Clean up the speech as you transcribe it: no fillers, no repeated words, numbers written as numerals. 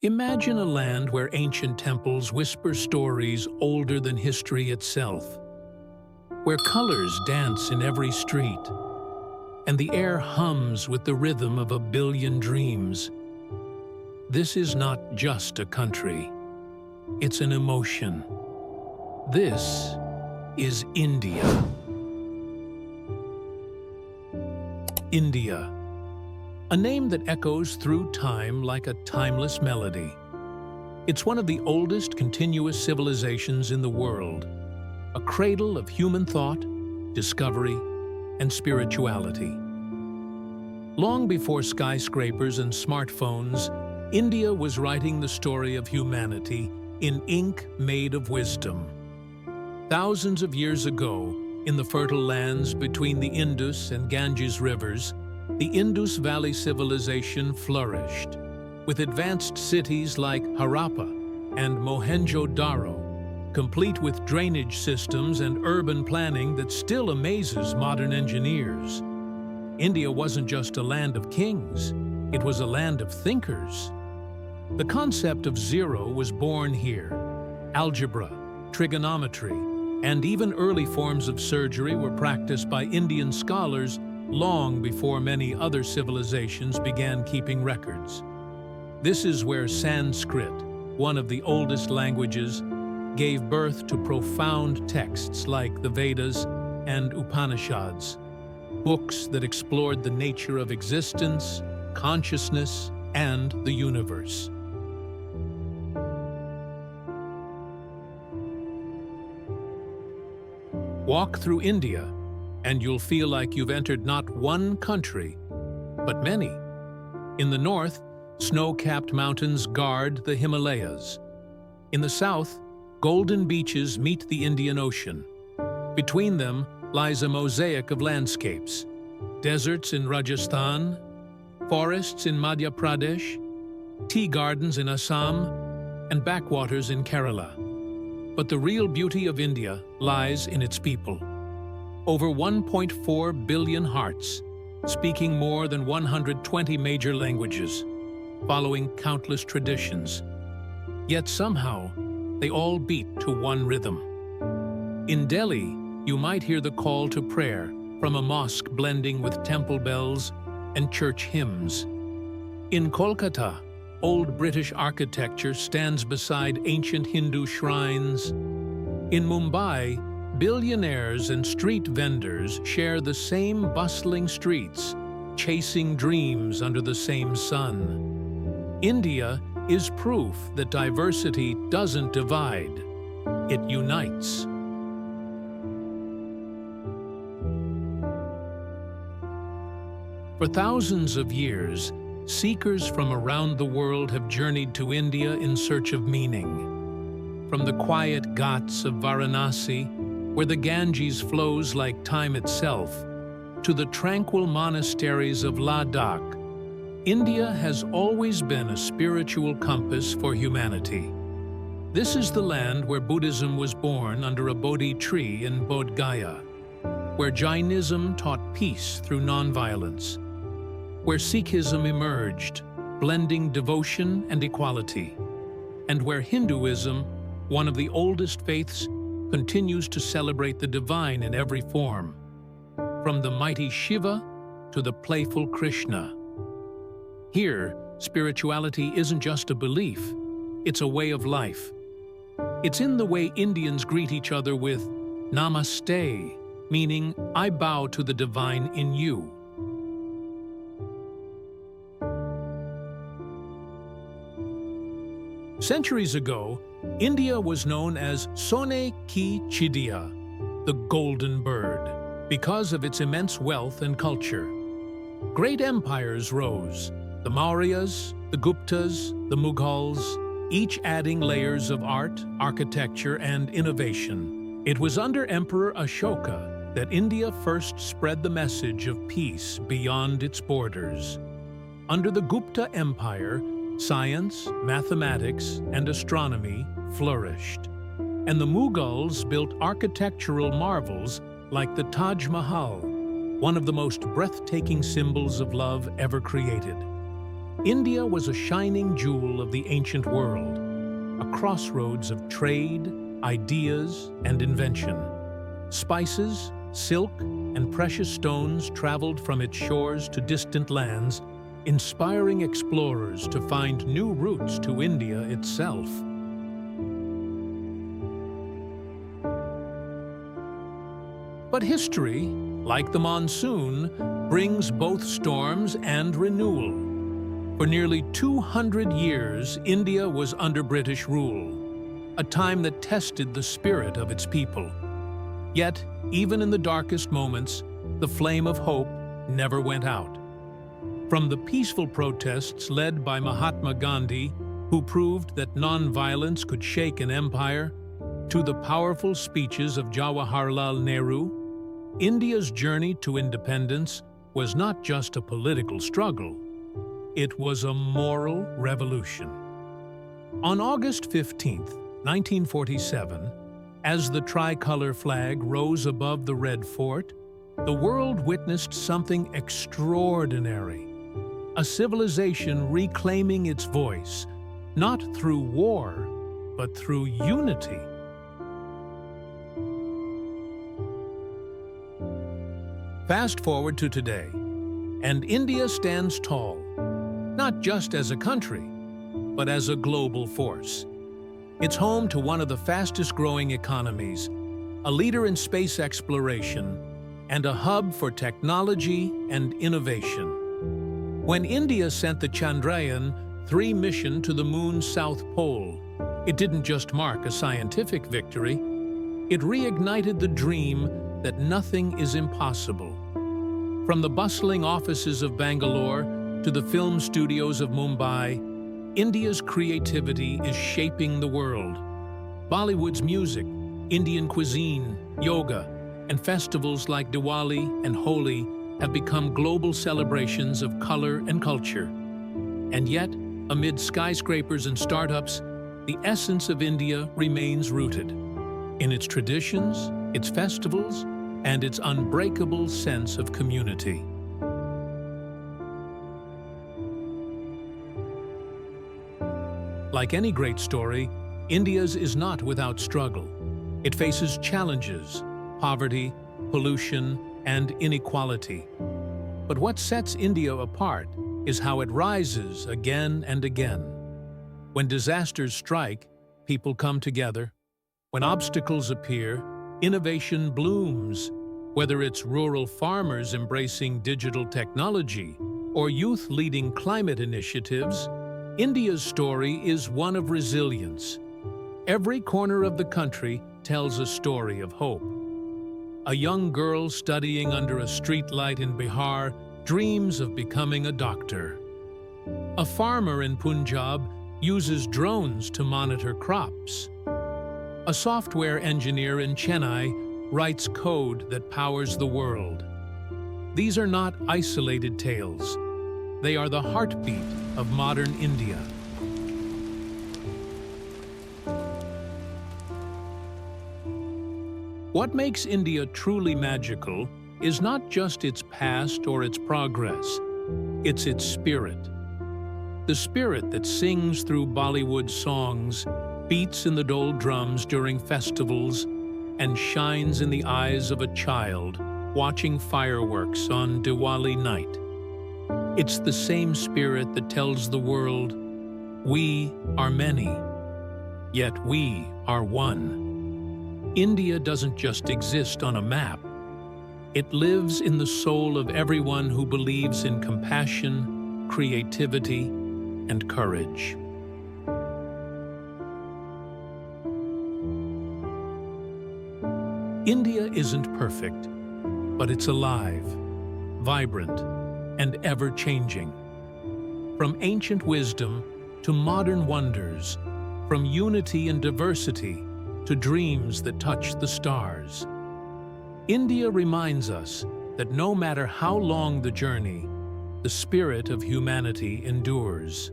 Imagine a land where ancient temples whisper stories older than history itself, where colors dance in every street, and the air hums with the rhythm of a billion dreams. This is not just a country, it's an emotion. This is India. India, a name that echoes through time like a timeless melody. It's one of the oldest continuous civilizations in the world, a cradle of human thought, discovery, and spirituality. Long before skyscrapers and smartphones, India was writing the story of humanity in ink made of wisdom. Thousands of years ago, in the fertile lands between the Indus and Ganges rivers, the Indus Valley civilization flourished, with advanced cities like Harappa and Mohenjo-Daro, complete with drainage systems and urban planning that still amazes modern engineers. India wasn't just a land of kings, it was a land of thinkers. The concept of zero was born here. Algebra, trigonometry, and even early forms of surgery were practiced by Indian scholars long before many other civilizations began keeping records. This is where Sanskrit, one of the oldest languages, gave birth to profound texts like the Vedas and Upanishads, books that explored the nature of existence, consciousness, and the universe. Walk through India, and you'll feel like you've entered not one country, but many. In the north, snow-capped mountains guard the Himalayas. In the south, golden beaches meet the Indian Ocean. Between them lies a mosaic of landscapes: deserts in Rajasthan, forests in Madhya Pradesh, tea gardens in Assam, and backwaters in Kerala. But the real beauty of India lies in its people. Over 1.4 billion hearts, speaking more than 120 major languages, following countless traditions. Yet somehow, they all beat to one rhythm. In Delhi, you might hear the call to prayer from a mosque blending with temple bells and church hymns. In Kolkata, old British architecture stands beside ancient Hindu shrines. In Mumbai, billionaires and street vendors share the same bustling streets, chasing dreams under the same sun. India is proof that diversity doesn't divide, it unites. For thousands of years, seekers from around the world have journeyed to India in search of meaning. From the quiet ghats of Varanasi, where the Ganges flows like time itself, to the tranquil monasteries of Ladakh, India has always been a spiritual compass for humanity. This is the land where Buddhism was born under a Bodhi tree in Bodh Gaya, where Jainism taught peace through nonviolence, where Sikhism emerged, blending devotion and equality, and where Hinduism, one of the oldest faiths, continues to celebrate the divine in every form, from the mighty Shiva to the playful Krishna. Here, spirituality isn't just a belief, it's a way of life. It's in the way Indians greet each other with Namaste, meaning I bow to the divine in you. Centuries ago, India was known as Sone ki Chidiya, the golden bird, because of its immense wealth and culture. Great empires rose: the Mauryas, the Guptas, the Mughals, each adding layers of art, architecture, and innovation. It was under Emperor Ashoka that India first spread the message of peace beyond its borders. Under the Gupta Empire, science, mathematics, and astronomy flourished, and the Mughals built architectural marvels like the Taj Mahal, one of the most breathtaking symbols of love ever created. India was a shining jewel of the ancient world, a crossroads of trade, ideas, and invention. Spices, silk, and precious stones traveled from its shores to distant lands, inspiring explorers to find new routes to India itself. But history, like the monsoon, brings both storms and renewal. For nearly 200 years, India was under British rule, a time that tested the spirit of its people. Yet, even in the darkest moments, the flame of hope never went out. From the peaceful protests led by Mahatma Gandhi, who proved that non-violence could shake an empire, to the powerful speeches of Jawaharlal Nehru, India's journey to independence was not just a political struggle. It was a moral revolution. On August 15, 1947, as the tricolor flag rose above the Red Fort, the world witnessed something extraordinary. A civilization reclaiming its voice, not through war, but through unity. Fast forward to today, and India stands tall, not just as a country, but as a global force. It's home to one of the fastest-growing economies, a leader in space exploration, and a hub for technology and innovation. When India sent the Chandrayaan-3 mission to the Moon's South Pole, it didn't just mark a scientific victory, it reignited the dream that nothing is impossible. From the bustling offices of Bangalore to the film studios of Mumbai, India's creativity is shaping the world. Bollywood's music, Indian cuisine, yoga, and festivals like Diwali and Holi have become global celebrations of color and culture. And yet, amid skyscrapers and startups, the essence of India remains rooted in its traditions, its festivals, and its unbreakable sense of community. Like any great story, India's is not without struggle. It faces challenges, poverty, pollution, and inequality. But what sets India apart is how it rises again and again. When disasters strike, people come together. When obstacles appear, innovation blooms. Whether it's rural farmers embracing digital technology or youth leading climate initiatives, India's story is one of resilience. Every corner of the country tells a story of hope. A young girl studying under a streetlight in Bihar dreams of becoming a doctor. A farmer in Punjab uses drones to monitor crops. A software engineer in Chennai writes code that powers the world. These are not isolated tales. They are the heartbeat of modern India. What makes India truly magical is not just its past or its progress, it's its spirit. The spirit that sings through Bollywood songs, beats in the dole drums during festivals, and shines in the eyes of a child watching fireworks on Diwali night. It's the same spirit that tells the world, we are many, yet we are one. India doesn't just exist on a map. It lives in the soul of everyone who believes in compassion, creativity, and courage. India isn't perfect, but it's alive, vibrant, and ever-changing. From ancient wisdom to modern wonders, from unity and diversity to dreams that touch the stars. India reminds us that no matter how long the journey, the spirit of humanity endures.